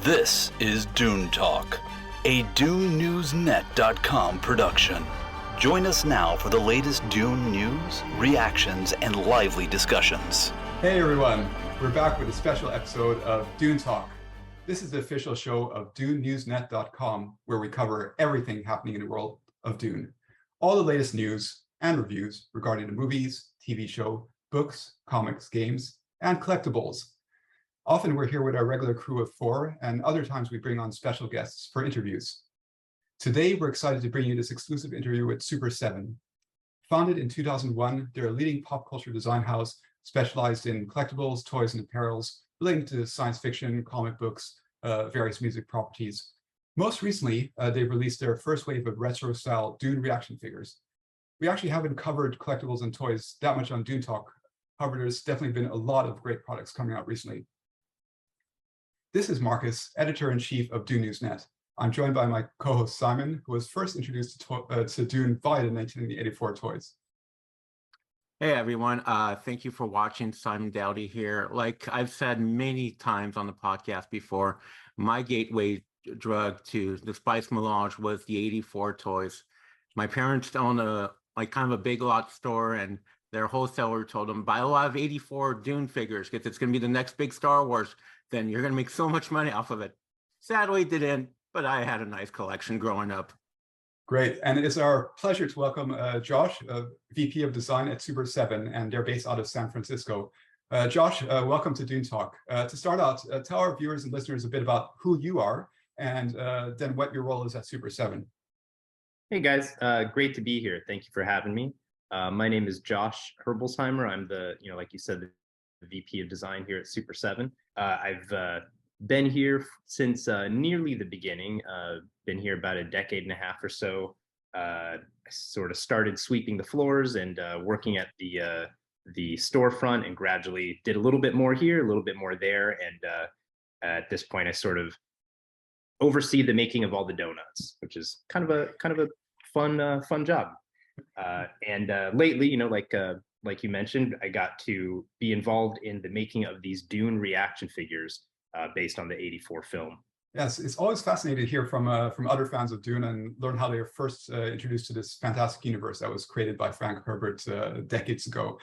This is Dune Talk, a DuneNewsNet.com production. Join us now for the latest Dune news, reactions, and lively discussions. Hey everyone, we're back with a special episode of Dune Talk. This is the official show of DuneNewsNet.com, where we cover everything happening in the world of Dune. All the latest news and reviews regarding the movies, TV show, books, comics, games, and collectibles. Often we're here with our regular crew of 4, and other times we bring on special guests for interviews. Today, we're excited to bring you this exclusive interview with Super7. Founded in 2001, they're a leading pop culture design house specialized in collectibles, toys, and apparels relating to science fiction, comic books, various music properties. Most recently, they've released their first wave of retro-style Dune ReAction Figures. We actually haven't covered collectibles and toys that much on Dune Talk. However, there's definitely been a lot of great products coming out recently. This is Marcus, editor-in-chief of Dune Newsnet. I'm joined by my co-host Simon, who was first introduced to Dune via the 1984 toys. Hey everyone, thank you for watching. Simon Dowdy here. Like I've said many times on the podcast before, my gateway drug to the Spice Melange was the 84 toys. My parents own a kind of a big lot store, and their wholesaler told them, buy a lot of 84 Dune figures because it's going to be the next big Star Wars. Then you're going to make so much money off of it. Sadly, it didn't, but I had a nice collection growing up. Great, and it's our pleasure to welcome Josh, VP of Design at Super7, and they're based out of San Francisco. Josh, welcome to Dune Talk. To start out, tell our viewers and listeners a bit about who you are, and then what your role is at Super7. Hey guys, great to be here. Thank you for having me. My name is Josh Herbolsheimer. I'm the, like you said, the VP of Design here at Super7. I've been here since nearly the beginning. Been here about a decade and a half or so. I sort of started sweeping the floors and working at the storefront, and gradually did a little bit more here, a little bit more there, and at this point, I sort of oversee the making of all the donuts, which is kind of a fun job. And lately, like you mentioned, I got to be involved in the making of these Dune ReAction Figures based on the 84 film. Yes, it's always fascinating to hear from other fans of Dune and learn how they were first introduced to this fantastic universe that was created by Frank Herbert decades ago.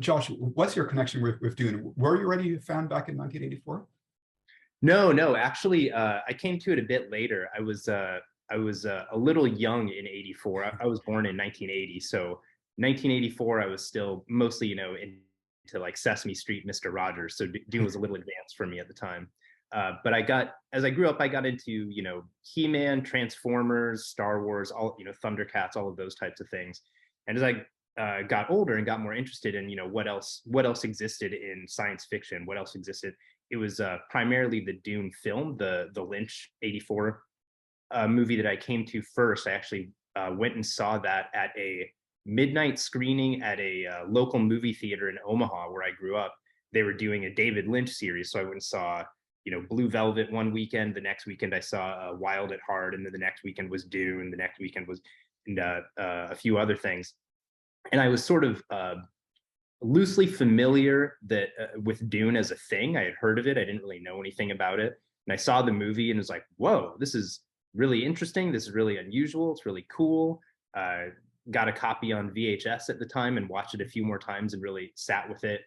Josh, what's your connection with Dune? Were you already a fan back in 1984? No, actually, I came to it a bit later. I was a little young in 84. I was born in 1980, so 1984, I was still mostly, into like Sesame Street, Mr. Rogers. So Dune was a little advanced for me at the time. But as I grew up, I got into, He-Man, Transformers, Star Wars, all, Thundercats, all of those types of things. And as I got older and got more interested in, what else existed in science fiction, what else existed, it was primarily the Dune film, the Lynch 84 movie that I came to first. I actually went and saw that at a midnight screening at a local movie theater in Omaha, where I grew up. They were doing a David Lynch series, so I went and saw, Blue Velvet one weekend. The next weekend I saw Wild at Heart, and then the next weekend was Dune. The next weekend was a few other things, and I was sort of loosely familiar with Dune as a thing. I had heard of it. I didn't really know anything about it, and I saw the movie and was like, "Whoa, this is really interesting. This is really unusual. It's really cool." Got a copy on VHS at the time and watched it a few more times and really sat with it.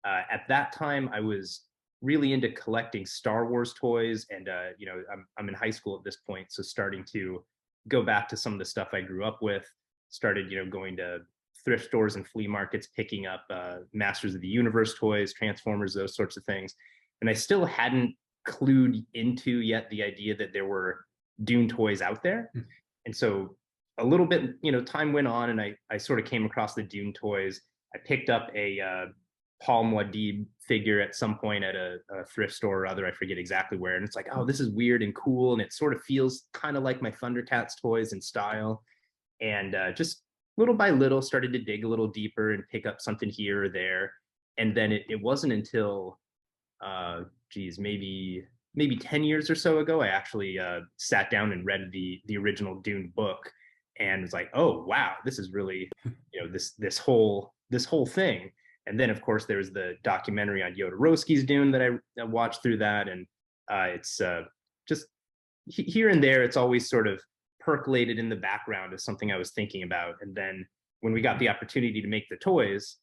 At that time, I was really into collecting Star Wars toys, and I'm in high school at this point, so starting to go back to some of the stuff I grew up with. Started going to thrift stores and flea markets, picking up Masters of the Universe toys, Transformers, those sorts of things. And I still hadn't clued into yet the idea that there were Dune toys out there. And so a little bit, time went on, and I sort of came across the Dune toys. I picked up a Paul Muad'Dib figure at some point at a thrift store or other, I forget exactly where. And it's like, oh, this is weird and cool. And it sort of feels kind of like my Thundercats toys in style. And just little by little started to dig a little deeper and pick up something here or there. And then it wasn't until, maybe 10 years or so ago, I actually sat down and read the original Dune book, and was like, oh wow, this is really, this whole thing. And then of course there was the documentary on Jodorowsky's Dune that I watched through that, and it's just here and there, it's always sort of percolated in the background as something I was thinking about. And then when we got the opportunity to make the toys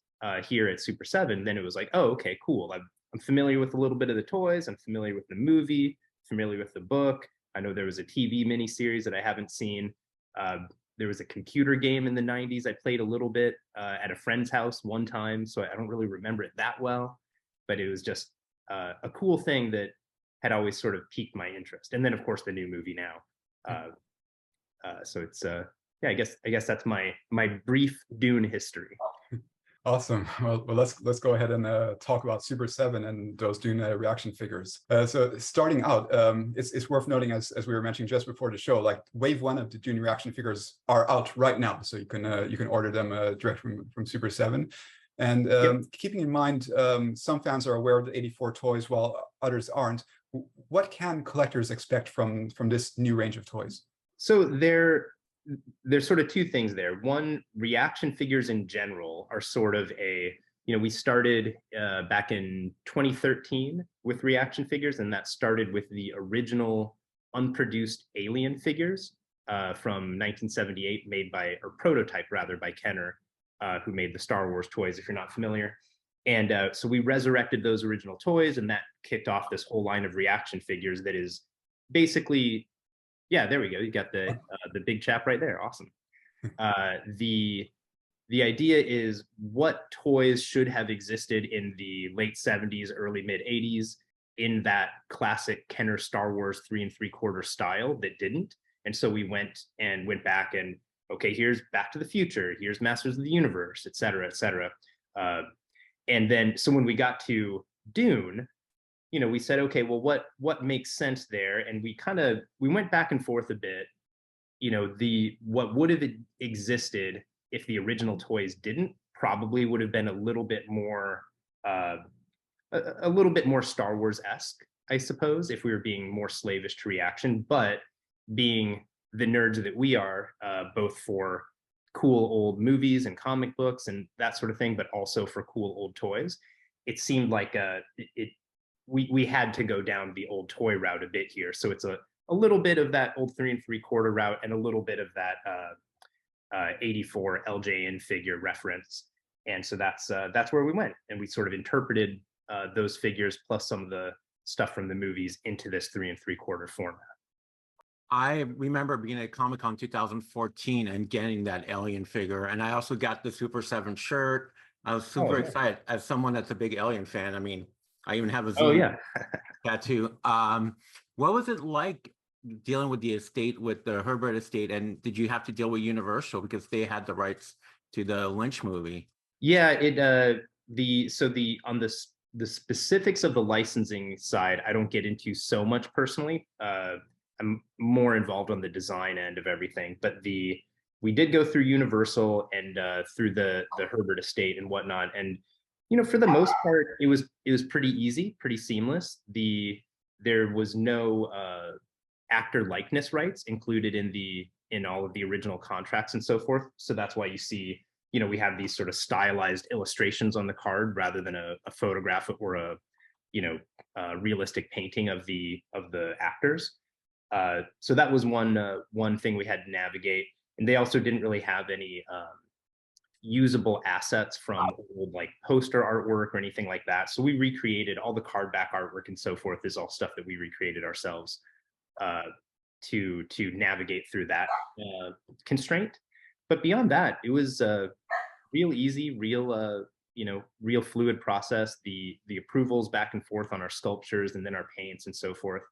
here at Super7, then it was like, oh, okay, cool. I'm familiar with a little bit of the toys. I'm familiar with the movie, familiar with the book. I know there was a TV miniseries that I haven't seen. There was a computer game in the 90s I played a little bit at a friend's house one time, so I don't really remember it that well, but it was just a cool thing that had always sort of piqued my interest. And then, of course, the new movie now. So it's yeah, I guess that's my brief Dune history. Awesome. Well, let's go ahead and talk about Super7 and those Dune reaction figures. So starting out, it's worth noting, as we were mentioning just before the show, like wave one of the Dune reaction figures are out right now, so you can order them direct from Super7. And keeping in mind, some fans are aware of the 84 toys while others aren't. What can collectors expect from this new range of toys? So there's sort of two things there. One, reaction figures in general are sort of we started back in 2013 with reaction figures, and that started with the original unproduced Alien figures from 1978, or prototype rather, by Kenner, who made the Star Wars toys, if you're not familiar. And so we resurrected those original toys, and that kicked off this whole line of reaction figures that is basically, yeah, there we go. You got the big chap right there. Awesome. The idea is what toys should have existed in the late 70s, early mid 80s in that classic Kenner Star Wars 3 3/4 style that didn't. And so we went back and, okay, here's Back to the Future, here's Masters of the Universe, et cetera, et cetera. And then, so when we got to Dune, we said, okay, well, what makes sense there? And we went back and forth a bit. What would have existed if the original toys didn't, probably would have been a little bit more Star Wars-esque, I suppose, if we were being more slavish to reaction. But being the nerds that we are, both for cool old movies and comic books and that sort of thing, but also for cool old toys, it seemed like we had to go down the old toy route a bit here. So it's a little bit of that old 3 3/4 route and a little bit of that 84 LJN figure reference. And so that's where we went. And we sort of interpreted those figures plus some of the stuff from the movies into this 3 3/4 format. I remember being at Comic-Con 2014 and getting that Alien figure. And I also got the Super7 shirt. I was super excited as someone that's a big Alien fan. I mean, I even have a Zoom tattoo. What was it like dealing with the estate, with the Herbert estate, and did you have to deal with Universal because they had the rights to the Lynch movie? Yeah, on the specifics of the licensing side, I don't get into so much personally. I'm more involved on the design end of everything, but we did go through Universal and through the Herbert estate and whatnot, and for the most part, it was pretty easy, pretty seamless. There was no actor likeness rights included in all of the original contracts and so forth. So that's why you see, we have these sort of stylized illustrations on the card rather than a photograph or a realistic painting of the actors. So that was one thing we had to navigate. And they also didn't really have any usable assets from old like poster artwork or anything like that. So we recreated all the card back artwork and so forth is all stuff that we recreated ourselves to navigate through that constraint. But beyond that, it was real easy, real fluid process. The approvals back and forth on our sculptures and then our paints and so forth.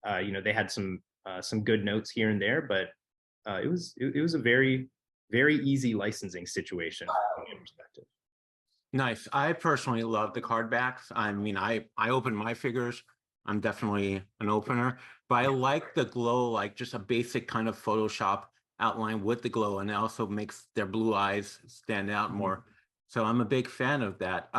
They had some good notes here and there, but it was a very, very easy licensing situation from my perspective. Nice. I personally love the card backs. I mean, I open my figures. I'm definitely an opener, but I like the glow, like just a basic kind of Photoshop outline with the glow, and it also makes their blue eyes stand out more. So I'm a big fan of that.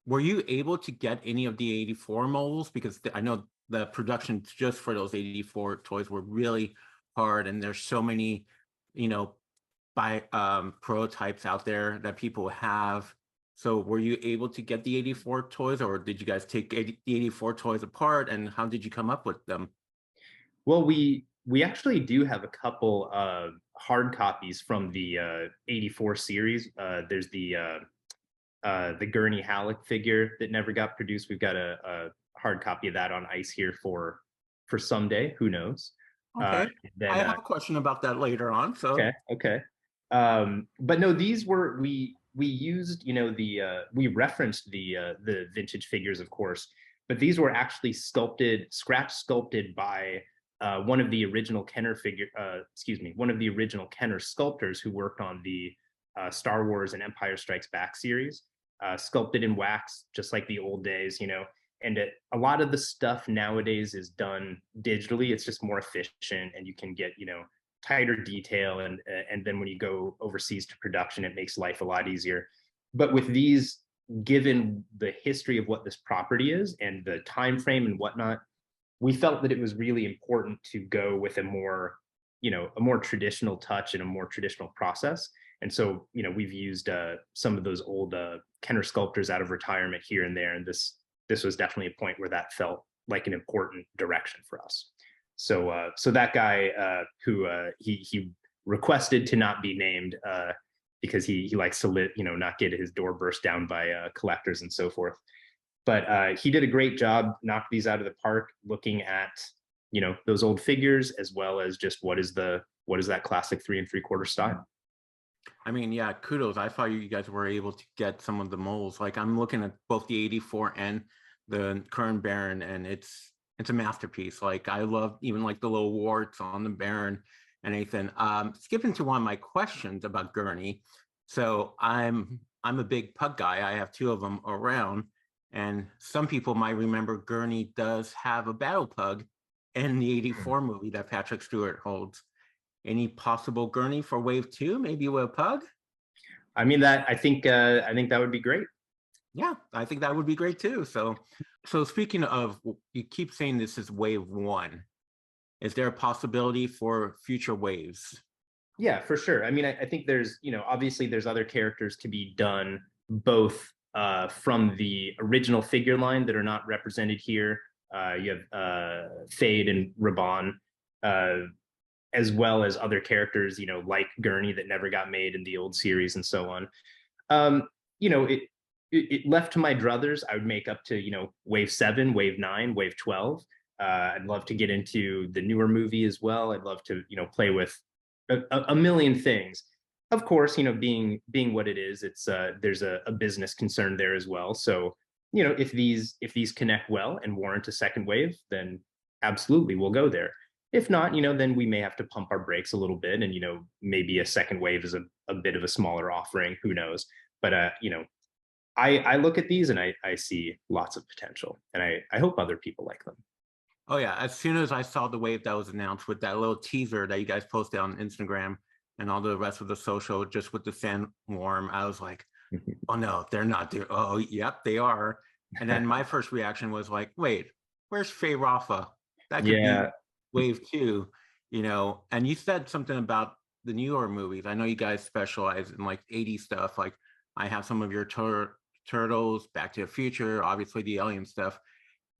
Were you able to get any of the 84 molds? Because I know the production just for those 84 toys were really hard, and there's so many, prototypes out there that people have. So were you able to get the 84 toys, or did you guys take the 84 toys apart, and how did you come up with them? Well, we actually do have a couple hard copies from the '84 series. There's the Gurney Halleck figure that never got produced. We've got a hard copy of that on ice here for someday. Who knows? Uh, Okay. I then have a question about that later on. So, okay. But no, these were we used, we referenced the vintage figures, of course, but these were actually scratch sculpted by one of the original one of the original Kenner sculptors who worked on the Star Wars and Empire Strikes Back series, sculpted in wax, just like the old days, and a lot of the stuff nowadays is done digitally. It's just more efficient, and you can get, tighter detail, and then when you go overseas to production, it makes life a lot easier. But with these, given the history of what this property is and the time frame and whatnot, we felt that it was really important to go with a more traditional touch and a more traditional process. And so, we've used some of those old Kenner sculptors out of retirement here and there, and this was definitely a point where that felt like an important direction for us. So that guy who he requested to not be named because he likes to not get his door burst down by collectors and so forth. But he did a great job, knocked these out of the park, looking at those old figures, as well as just what is that classic 3 3/4 style. I mean, yeah, kudos. I thought you guys were able to get some of the molds. Like, I'm looking at both the '84 and the current Baron, and it's a masterpiece. Like, I love even like the little warts on the Baron and anything. Skipping to one of my questions about Gurney. So I'm a big pug guy. I have 2 of them around, and some people might remember Gurney does have a battle pug in the '84 movie that Patrick Stewart holds. Any possible Gurney for Wave 2, maybe with a pug? I mean, I think that would be great. Yeah, I think that would be great too. So speaking of, you keep saying this is Wave 1. Is there a possibility for future waves? Yeah, for sure. I mean, I think there's, obviously there's other characters to be done, both from the original figure line that are not represented here. You have Fade and Raban, as well as other characters, like Gurney that never got made in the old series and so on. It left to my druthers, I would make up to, Wave 7, Wave 9, Wave 12. I'd love to get into the newer movie as well. I'd love to, play with a million things. Of course, being what it is, it's there's a business concern there as well. So, if these connect well and warrant a second wave, then absolutely we'll go there. If not, then we may have to pump our brakes a little bit, and maybe a second wave is a bit of a smaller offering. Who knows? But I look at these and I see lots of potential, and I hope other people like them. Oh yeah, as soon as I saw the wave that was announced with that little teaser that you guys posted on Instagram and all the rest of the social, just with the sandworm, I was like, oh no, they're not there. Oh, yep, they are. And then my first reaction was like, wait, where's Faye Rafa? That could be Wave 2, and you said something about the newer movies. I know you guys specialize in like 80s stuff. Like, I have some of your Turtles, Back to the Future, obviously the Alien stuff.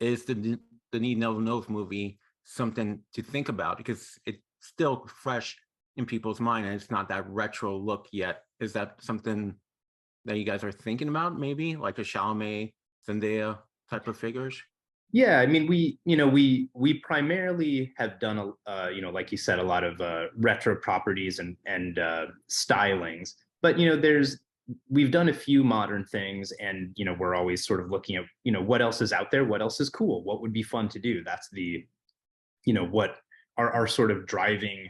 Is the Need Never Knows movie something to think about, because it's still fresh in people's mind and it's not that retro look yet? Is that something that you guys are thinking about, maybe like a Chalamet, Zendaya type of figures? Yeah, I mean, we primarily have done like you said, a lot of retro properties and stylings, but we've done a few modern things, and we're always sort of looking at what else is out there, what else is cool, what would be fun to do. That's the what our sort of driving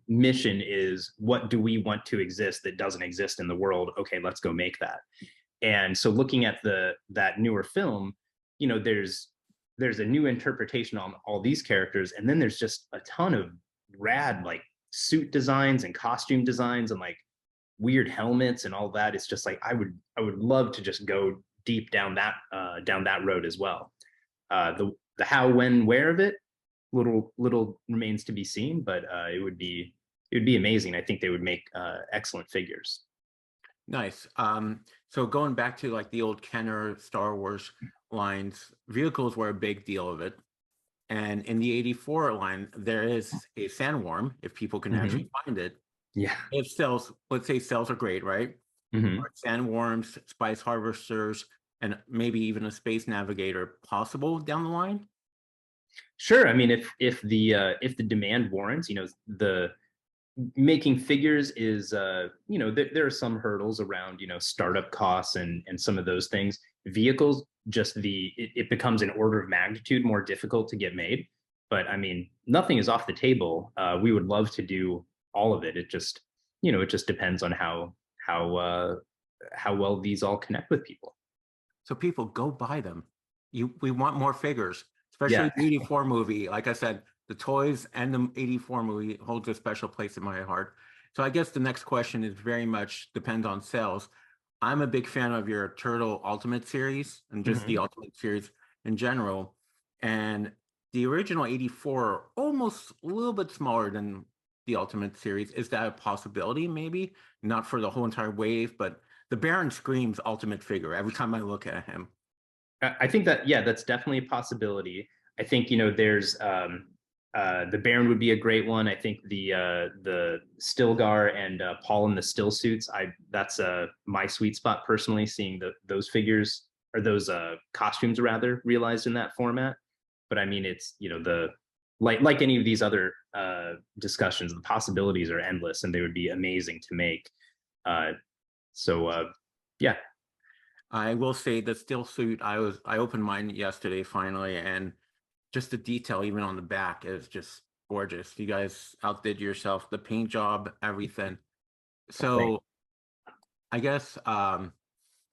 mission is. What do we want to exist that doesn't exist in the world? Okay, let's go make that. And so looking at that newer film, there's a new interpretation on all these characters, and then there's just a ton of rad like suit designs and costume designs and like weird helmets and all that. It's just like I would love to just go deep down that road as well. The how, when, where of it, little remains to be seen, but it would be amazing. I think they would make excellent figures. Nice. So going back to like the old Kenner Star Wars lines, vehicles were a big deal of it. And in the 84 line, there is a sandworm, if people can actually find it. Yeah. If cells, let's say cells are great, right? Mhm. Are sandworms, spice harvesters, and maybe even a space navigator possible down the line? Sure. I mean, if the demand warrants, the making figures is there are some hurdles around startup costs and some of those things. Vehicles, just it becomes an order of magnitude more difficult to get made. But I mean, nothing is off the table. We would love to do all of it. It just depends on how well these all connect with people. So people go buy them. We want more figures, Yeah. especially the 84 movie. Like I said, the toys and the 84 movie holds a special place in my heart. So I guess the next question is very much depends on sales. I'm a big fan of your Turtle Ultimate series and just the Mhm. Ultimate series in general. And the original 84, almost a little bit smaller than the Ultimate series. Is that a possibility? Maybe not for the whole entire wave, but the Baron screams Ultimate figure every time I look at him. I think that, yeah, that's definitely a possibility. I think there's the Baron would be a great one. I think the Stilgar and Paul in the still suits. That's my sweet spot personally. Seeing those figures or those costumes rather realized in that format. But I mean, it's the like any of these other discussions, the possibilities are endless, and they would be amazing to make. Uh, so yeah. I will say the still suit, I opened mine yesterday finally, and just the detail even on the back is just gorgeous. You guys outdid yourself, the paint job, everything. So I guess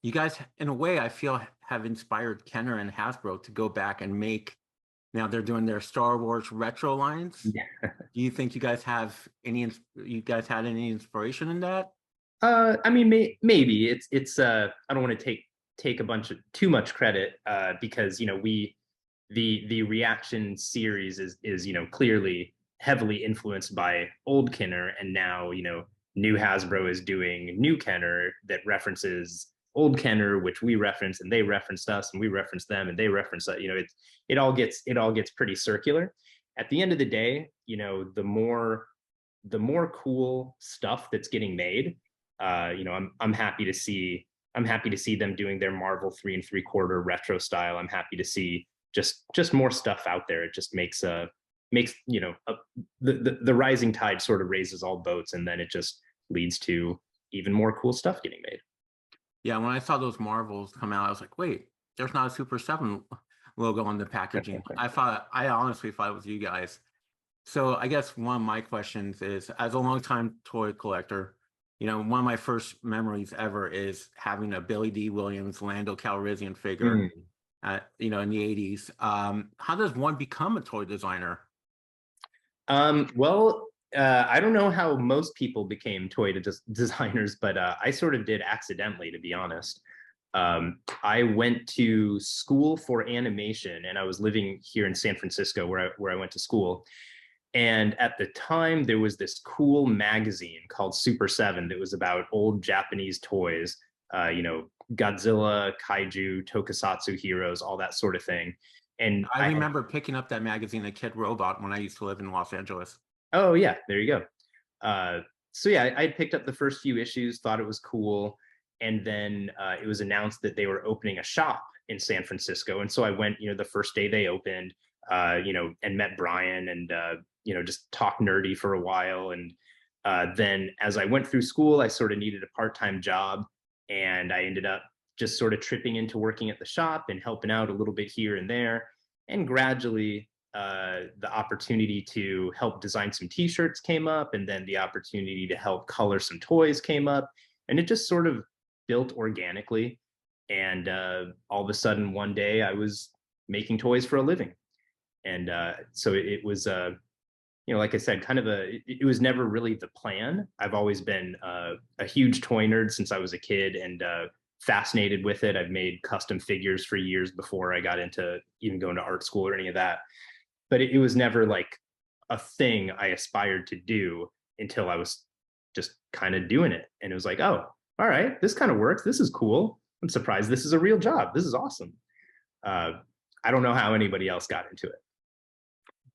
you guys, in a way, I feel have inspired Kenner and Hasbro to go back and make. Now they're doing their Star Wars retro lines. Yeah. Do you think you guys have any? You guys had any inspiration in that? I mean, maybe it's. I don't want to take a bunch of too much credit because the reaction series is clearly heavily influenced by old Kenner, and now new Hasbro is doing new Kenner that references old Kenner, which we reference, and they referenced us, and we reference them, and they reference that. It all gets pretty circular. At the end of the day, the more cool stuff that's getting made, I'm happy to see. I'm happy to see them doing their Marvel 3 3/4 retro style. I'm happy to see just more stuff out there. It just makes the rising tide sort of raises all boats, and then it just leads to even more cool stuff getting made. Yeah, when I saw those Marvels come out, I was like, wait, there's not a Super 7 logo on the packaging. I honestly thought it was you guys. So I guess one of my questions is, as a longtime toy collector, one of my first memories ever is having a Billy D. Williams Lando Calrissian figure, in the 80s. How does one become a toy designer? Well, I don't know how most people became toy designers, but I sort of did accidentally, to be honest. I went to school for animation, and I was living here in San Francisco, where I went to school. And at the time, there was this cool magazine called Super 7 that was about old Japanese toys, Godzilla, kaiju, tokusatsu heroes, all that sort of thing. And I remember picking up that magazine, A Kid Robot, when I used to live in Los Angeles. oh yeah, there you go. So yeah, I picked up the first few issues, thought it was cool, and then it was announced that they were opening a shop in San Francisco, and so I went, the first day they opened, and met Brian, and just talked nerdy for a while, and then as I went through school, I sort of needed a part-time job, and I ended up just sort of tripping into working at the shop and helping out a little bit here and there, and gradually the opportunity to help design some t-shirts came up, and then the opportunity to help color some toys came up, and it just sort of built organically. And all of a sudden one day I was making toys for a living. And so it was like I said, kind of it was never really the plan. I've always been a huge toy nerd since I was a kid, and fascinated with it. I've made custom figures for years before I got into even going to art school or any of that. But it was never like a thing I aspired to do until I was just kind of doing it. And it was like, oh, all right, this kind of works. This is cool. I'm surprised this is a real job. This is awesome. I don't know how anybody else got into it.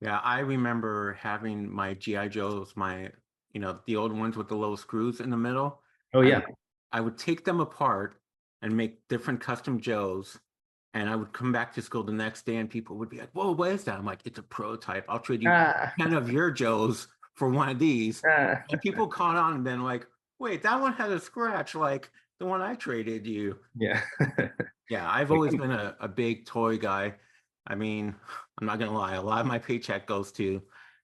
Yeah, I remember having my GI Joes, my the old ones with the little screws in the middle. Oh I yeah. would I would take them apart and make different custom Joes, and I would come back to school the next day, and people would be like, "Whoa, what is that?" I'm like, "It's a prototype. I'll trade you Ah, 10 of your Joes for one of these." ah. And people caught on and been like, "Wait, that one had a scratch like the one I traded you." Yeah. Yeah, I've Like, always been a big toy guy. I mean, I'm not gonna lie, a lot of my paycheck goes to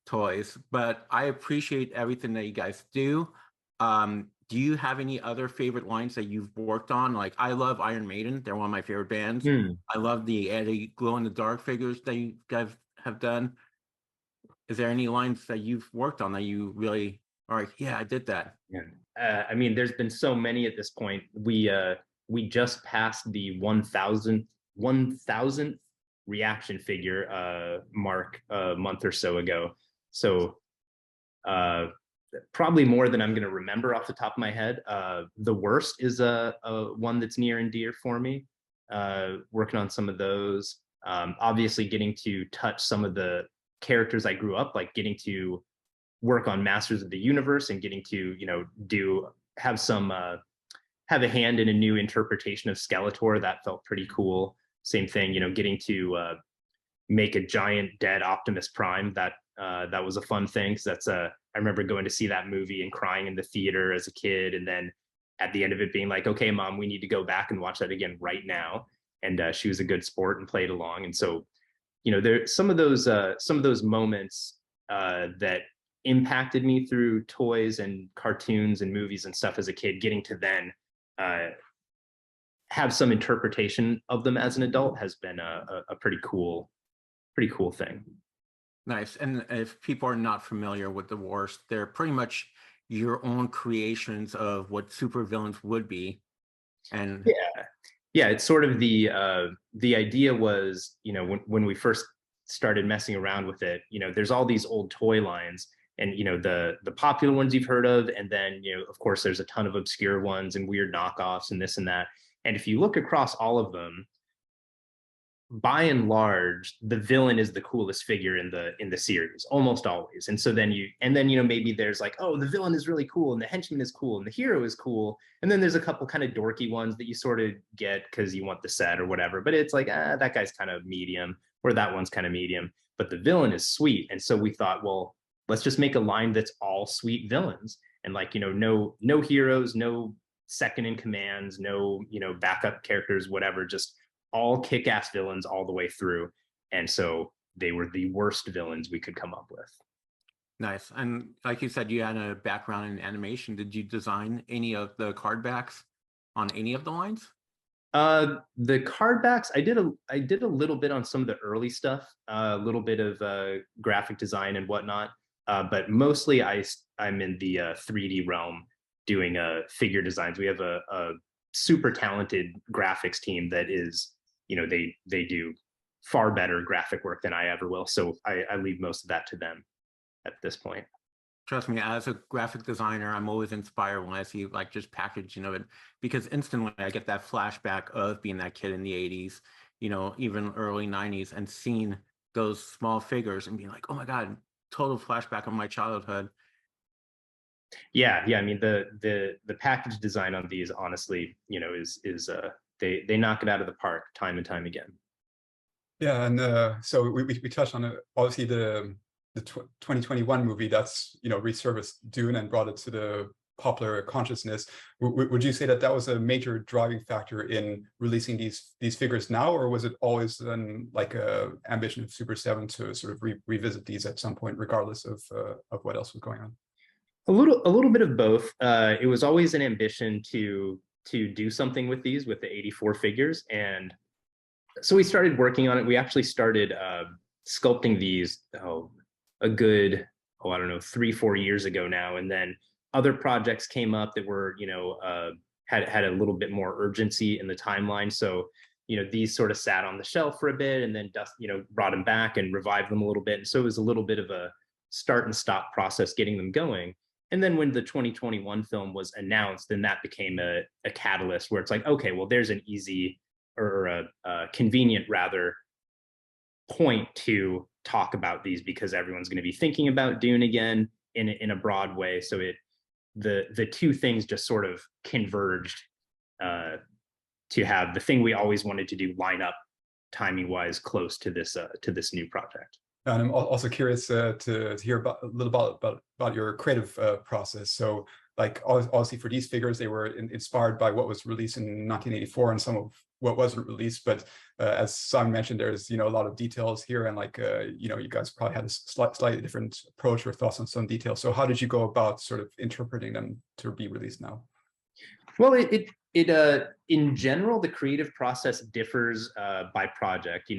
toys, but I appreciate everything that you guys do. Do you have any other favorite lines that you've worked on? Like, I love Iron Maiden; they're one of my favorite bands. hmm. I love the Eddie glow in the dark figures that you guys have done. Is there any lines that you've worked on that you really are like, yeah, I did that? Yeah. I mean, there's been so many at this point. We just passed the 1,000th reaction figure mark a month or so ago. So uh, probably more than I'm going to remember off the top of my head. The worst is a one that's near and dear for me. Working on some of those. Obviously, getting to touch some of the characters I grew up, like getting to work on Masters of the Universe and getting to do have some have a hand in a new interpretation of Skeletor. That felt pretty cool. Same thing, getting to make a giant dead Optimus Prime. That was a fun thing because I remember going to see that movie and crying in the theater as a kid, and then at the end of it being like, okay, mom, we need to go back and watch that again right now. And she was a good sport and played along. And so there some of those moments that impacted me through toys and cartoons and movies and stuff as a kid, getting to then uh, have some interpretation of them as an adult has been a pretty cool thing. Nice. And if people are not familiar with the wars, they're pretty much your own creations of what supervillains would be. And Yeah, it's sort of the idea was, when we first started messing around with it, there's all these old toy lines, and the popular ones you've heard of, and then of course there's a ton of obscure ones and weird knockoffs and this and that. And if you look across all of them, by and large, the villain is the coolest figure in the series, almost always. And so then maybe there's like, oh, the villain is really cool, and the henchman is cool, and the hero is cool. And then there's a couple kind of dorky ones that you sort of get because you want the set or whatever. But it's like, that guy's kind of medium, or that one's kind of medium. But the villain is sweet. And so we thought, well, let's just make a line that's all sweet villains. And like, no heroes, no second in commands, no, backup characters, whatever, just all kick-ass villains all the way through. And so they were the worst villains we could come up with. nice. And like you said, you had a background in animation. Did you design any of the card backs on any of the lines? The card backs, I did a little bit on some of the early stuff, a little bit of graphic design and whatnot. But mostly I'm in the 3D realm doing figure designs. We have a super talented graphics team that is, they do far better graphic work than I ever will. So I leave most of that to them at this point. Trust me, as a graphic designer, I'm always inspired when I see like just packaging of it, because instantly I get that flashback of being that kid in the 80s, even early 90s, and seeing those small figures and being like, oh my God, total flashback of my childhood. Yeah. I mean, the package design on these, honestly, is they knock it out of the park time and time again. Yeah, and so we touched on it. Obviously, the 2021 movie that's resurfaced Dune and brought it to the popular consciousness. Would you say that that was a major driving factor in releasing these figures now, or was it always like a ambition of Super7 to sort of revisit these at some point, regardless of what else was going on? A little bit of both. It was always an ambition to do something with these, with the 84 figures, and so we started working on it. We actually started sculpting these a good, I don't know, 3-4 years ago now, and then other projects came up that were had a little bit more urgency in the timeline. So these sort of sat on the shelf for a bit, and then brought them back and revived them a little bit. And so it was a little bit of a start and stop process getting them going. And then when the 2021 film was announced, then that became a catalyst where it's like, okay, well, there's an easy or a convenient rather point to talk about these because everyone's going to be thinking about Dune again in a broad way. So the two things just sort of converged to have the thing we always wanted to do line up timing wise close to this new project. And I'm also curious to hear a little about your creative process. So, like, obviously for these figures, they were inspired by what was released in 1984 and some of what wasn't released. But as Simon mentioned, there's a lot of details here, and like you guys probably had a slightly different approach or thoughts on some details. So, how did you go about sort of interpreting them to be released now? Well, it in general, the creative process differs by project.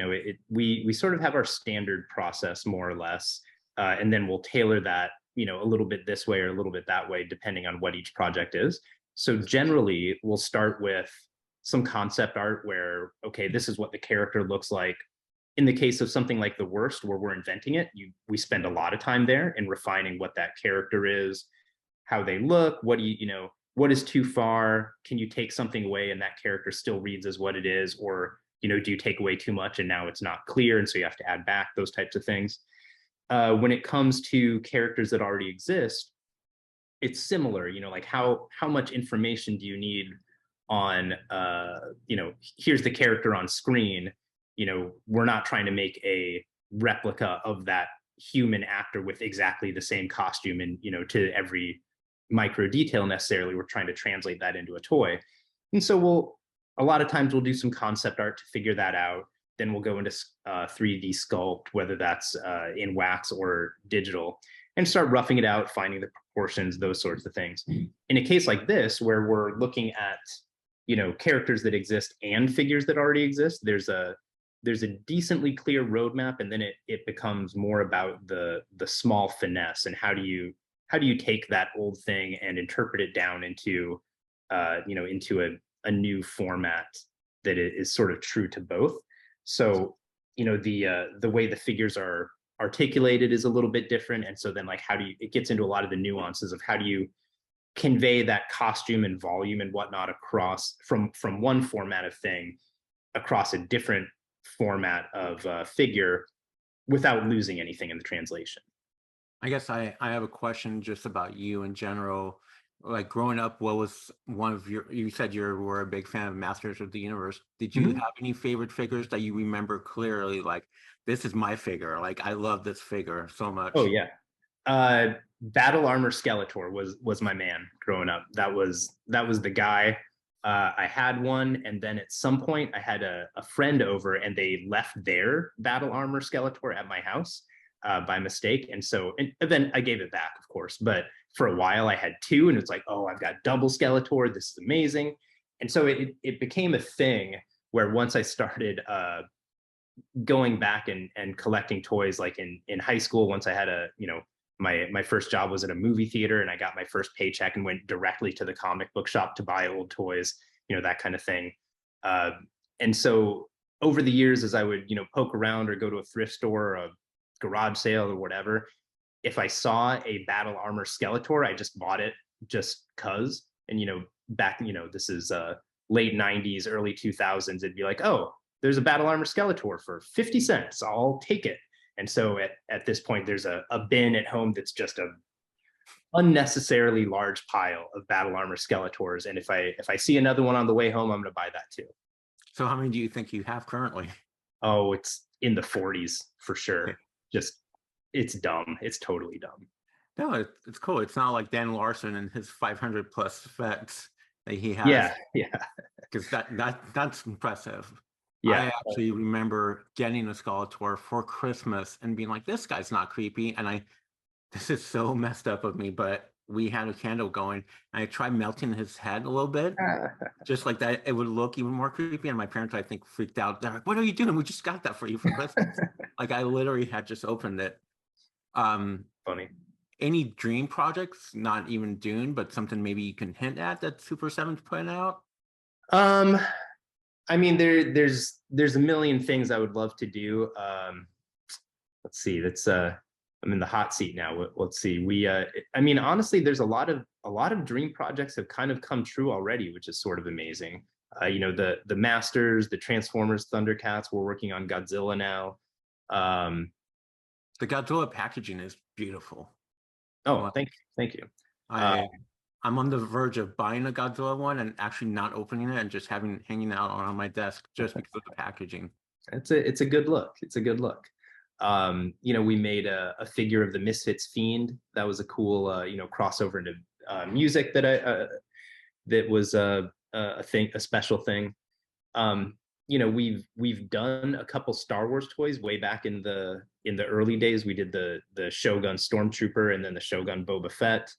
We sort of have our standard process more or less, and then we'll tailor that, a little bit this way or a little bit that way, depending on what each project is. So generally, we'll start with some concept art where, okay, this is what the character looks like. In the case of something like The Worst, where we're inventing it, we spend a lot of time there in refining what that character is, how they look, what is too far? Can you take something away and that character still reads as what it is? Or, do you take away too much and now it's not clear and so you have to add back, those types of things. When it comes to characters that already exist, it's similar, like how much information do you need on, here's the character on screen. We're not trying to make a replica of that human actor with exactly the same costume and, to every micro detail necessarily. We're trying to translate that into a toy. And so a lot of times we'll do some concept art to figure that out. Then we'll go into 3D sculpt, whether that's in wax or digital, and start roughing it out, finding the proportions, those sorts of things. In a case like this, where we're looking at, characters that exist and figures that already exist, there's a decently clear roadmap, and then it becomes more about the small finesse and how do you take that old thing and interpret it down into into a new format that is sort of true to both. So the way the figures are articulated is a little bit different, and so then like it gets into a lot of the nuances of how do you convey that costume and volume and whatnot across from one format of thing across a different format of figure without losing anything in the translation. I guess I have a question just about you in general. Like growing up, what was one of you said you were a big fan of Masters of the Universe. Did you have any favorite figures that you remember clearly? Like, this is my figure. Like, I love this figure so much. Oh yeah. Battle Armor Skeletor was my man growing up. That was the guy. I had one, and then at some point I had a friend over and they left their Battle Armor Skeletor at my house by mistake. And then I gave it back, of course. But for a while I had two, and it's like, oh, I've got double Skeletor. This is amazing. And so it became a thing where once I started going back and collecting toys, like in high school, once I had my first job was at a movie theater, and I got my first paycheck and went directly to the comic book shop to buy old toys, that kind of thing. And so over the years, as I would, poke around or go to a thrift store or a garage sale or whatever, if I saw a Battle Armor Skeletor, I just bought it just cause. And, back, this is late 90s, early 2000s, it'd be like, oh, there's a Battle Armor Skeletor for 50 cents. I'll take it. And so at this point, there's a bin at home that's just a unnecessarily large pile of Battle Armor Skeletors. And if I see another one on the way home, I'm going to buy that too. So how many do you think you have currently? Oh, it's in the 40s for sure. Just, it's dumb. It's totally dumb. No, it's cool. It's not like Dan Larson and his 500 plus effects that he has. Yeah. Because that's impressive. Yeah. I actually remember getting a Skeletor for Christmas and being like, this guy's not creepy. And this is so messed up of me, but we had a candle going and I tried melting his head a little bit, just like that. It would look even more creepy. And my parents, I think, freaked out. They're like, what are you doing? We just got that for you for Christmas. Like, I literally had just opened it. Funny. Any dream projects, not even Dune, but something maybe you can hint at that Super7's putting out? I mean, there's a million things I would love to do. Let's see. I'm in the hot seat now. Let's see. I mean, honestly, there's a lot of dream projects have kind of come true already, which is sort of amazing. The Masters, the Transformers, Thundercats. We're working on Godzilla now. The Godzilla packaging is beautiful. Oh, Well, thank you. I'm on the verge of buying a Godzilla one and actually not opening it and just hanging out on my desk just because of the packaging. It's a good look. It's a good look. We made a figure of the Misfits Fiend. That was a cool, crossover into music that was a thing, a special thing. We've done a couple Star Wars toys way back in the early days. We did the Shogun Stormtrooper and then the Shogun Boba Fett.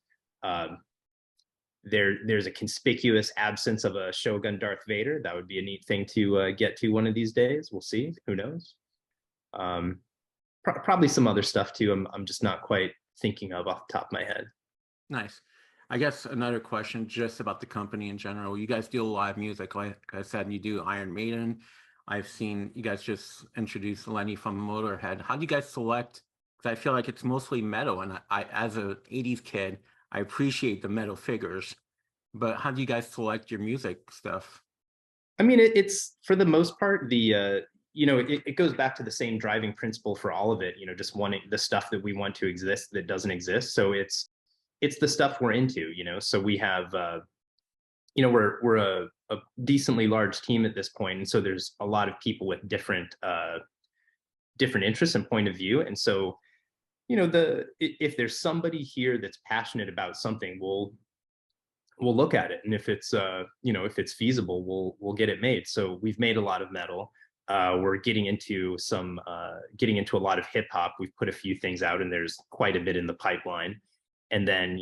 There's a conspicuous absence of a Shogun Darth Vader. That would be a neat thing to get to one of these days. We'll see. Who knows? Probably some other stuff too. I'm just not quite thinking of off the top of my head. Nice. I guess another question just about the company in general. You guys do live music, like I said, you do Iron Maiden. I've seen you guys just introduce Lenny from Motorhead. How do you guys select? Because I feel like it's mostly metal, and I as an 80s kid, I appreciate the metal figures, but how do you guys select your music stuff? I mean, it's for the most part, it goes back to the same driving principle for all of it, just wanting the stuff that we want to exist that doesn't exist. So it's the stuff we're into, so we have, we're a decently large team at this point. And so there's a lot of people with different interests and point of view. And so, if there's somebody here that's passionate about something, we'll look at it. And if it's, if it's feasible, we'll get it made. So we've made a lot of metal. We're getting into a lot of hip hop. We've put a few things out, and there's quite a bit in the pipeline. And then,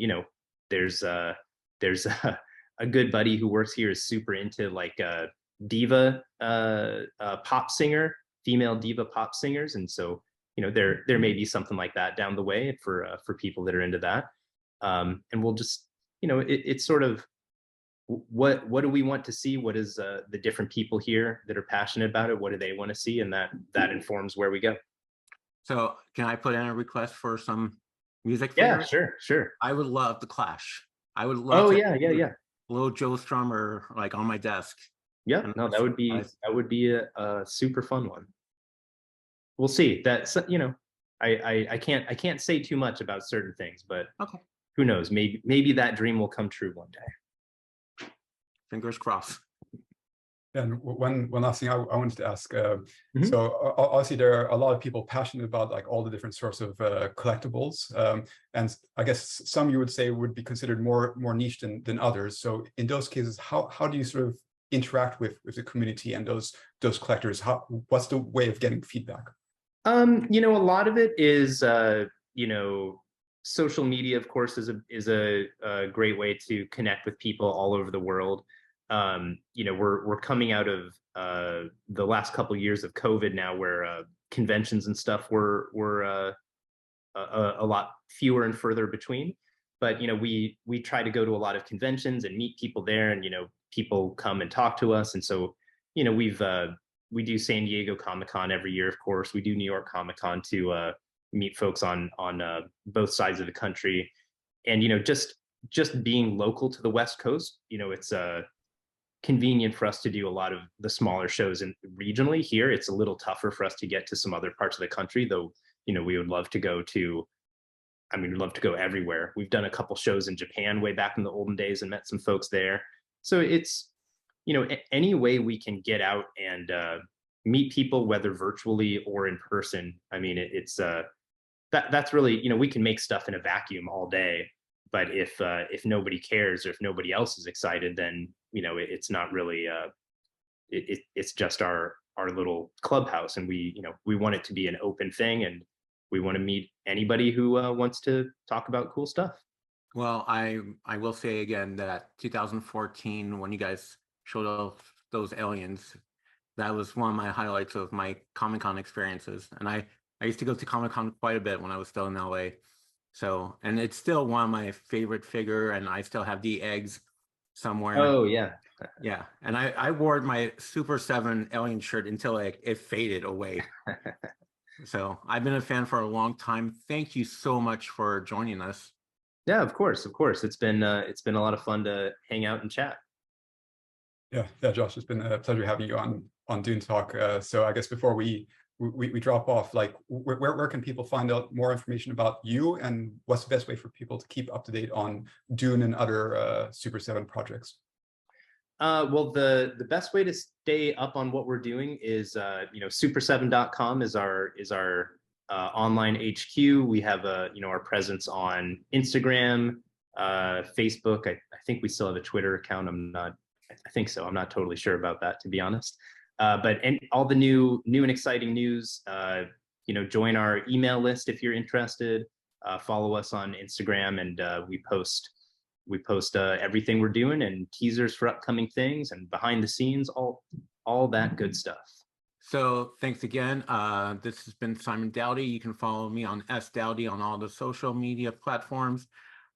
there's a good buddy who works here is super into like diva pop singer, female diva pop singers. And so, there may be something like that down the way for people that are into that. And we'll just, it's sort of what do we want to see? What is the different people here that are passionate about it? What do they want to see? And that informs where we go. So can I put in a request for some music Yeah, figures? sure. I would love the Clash. I would love yeah. Little Joe Strummer like on my desk. Yeah, no, that would be a super fun one. We'll see. That's I can't say too much about certain things, but okay, who knows? Maybe that dream will come true one day. Fingers crossed. And one last thing I wanted to ask. So obviously there are a lot of people passionate about like all the different sorts of collectibles, and I guess some you would say would be considered more niche than others. So in those cases, how do you sort of interact with the community and those collectors? What's the way of getting feedback? A lot of it is social media, of course, is a great way to connect with people all over the world. We're coming out of the last couple of years of COVID now, where conventions and stuff were a lot fewer and further between. But we try to go to a lot of conventions and meet people there, and people come and talk to us. And so we do San Diego Comic-Con every year, of course. We do New York Comic-Con to meet folks on both sides of the country. And just being local to the West Coast, it's convenient for us to do a lot of the smaller shows. And regionally here, it's a little tougher for us to get to some other parts of the country, though we would love to go to, we'd love to go everywhere. We've done a couple shows in Japan way back in the olden days and met some folks there. So it's any way we can get out and meet people, whether virtually or in person. It's that's really, we can make stuff in a vacuum all day, but if nobody cares or if nobody else is excited, then it's not really it's just our little clubhouse, and we want it to be an open thing, and we want to meet anybody who wants to talk about cool stuff. Well, I will say again that 2014, when you guys showed off those aliens, that was one of my highlights of my Comic-Con experiences. And I used to go to Comic-Con quite a bit when I was still in LA. So, and it's still one of my favorite figure, and I still have the eggs somewhere. Oh yeah. Yeah. And I wore my Super7 alien shirt until it faded away. So I've been a fan for a long time. Thank you so much for joining us. Yeah, of course. It's been a lot of fun to hang out and chat. Yeah, Josh, it's been a pleasure having you on Dune Talk. So I guess before we we drop off, like where can people find out more information about you, and what's the best way for people to keep up to date on Dune and other Super7 projects? Well, the best way to stay up on what we're doing is super7.com is our online HQ. We have our presence on Instagram, Facebook. I think we still have a Twitter account. I think so. I'm not totally sure about that, to be honest. But all the new and exciting news, join our email list if you're interested. Follow us on Instagram, and we post everything we're doing, and teasers for upcoming things, and behind the scenes, all that good stuff. So thanks again. This has been Simon Dowdy. You can follow me on @Dowdy on all the social media platforms.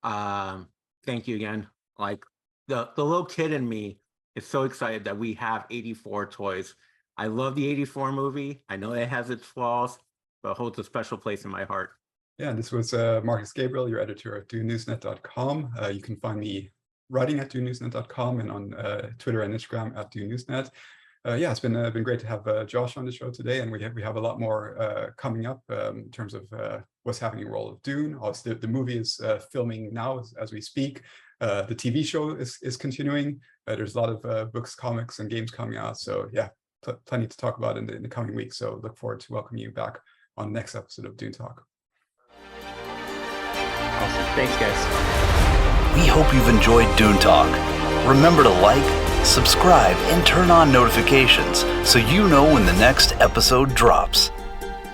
Thank you again. Like the little kid in me is so excited that we have 84 toys. I love the 84 movie. I know it has its flaws, but holds a special place in my heart. Yeah, this was Marcus Gabriel, your editor at DuneNewsNet.com. You can find me writing at DuneNewsNet.com and on Twitter and Instagram at DuneNewsNet. Yeah, it's been great to have Josh on the show today, and we have a lot more coming up in terms of what's happening in the world of Dune. Also, the movie is filming now as we speak. The TV show is continuing. There's a lot of books, comics, and games coming out. So yeah, plenty to talk about in the coming weeks. So look forward to welcoming you back on the next episode of Dune Talk. Awesome. Thanks, guys. We hope you've enjoyed Dune Talk. Remember to like, subscribe, and turn on notifications so you know when the next episode drops.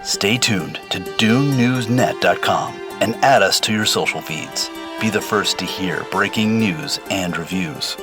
Stay tuned to DuneNewsNet.com and add us to your social feeds. Be the first to hear breaking news and reviews.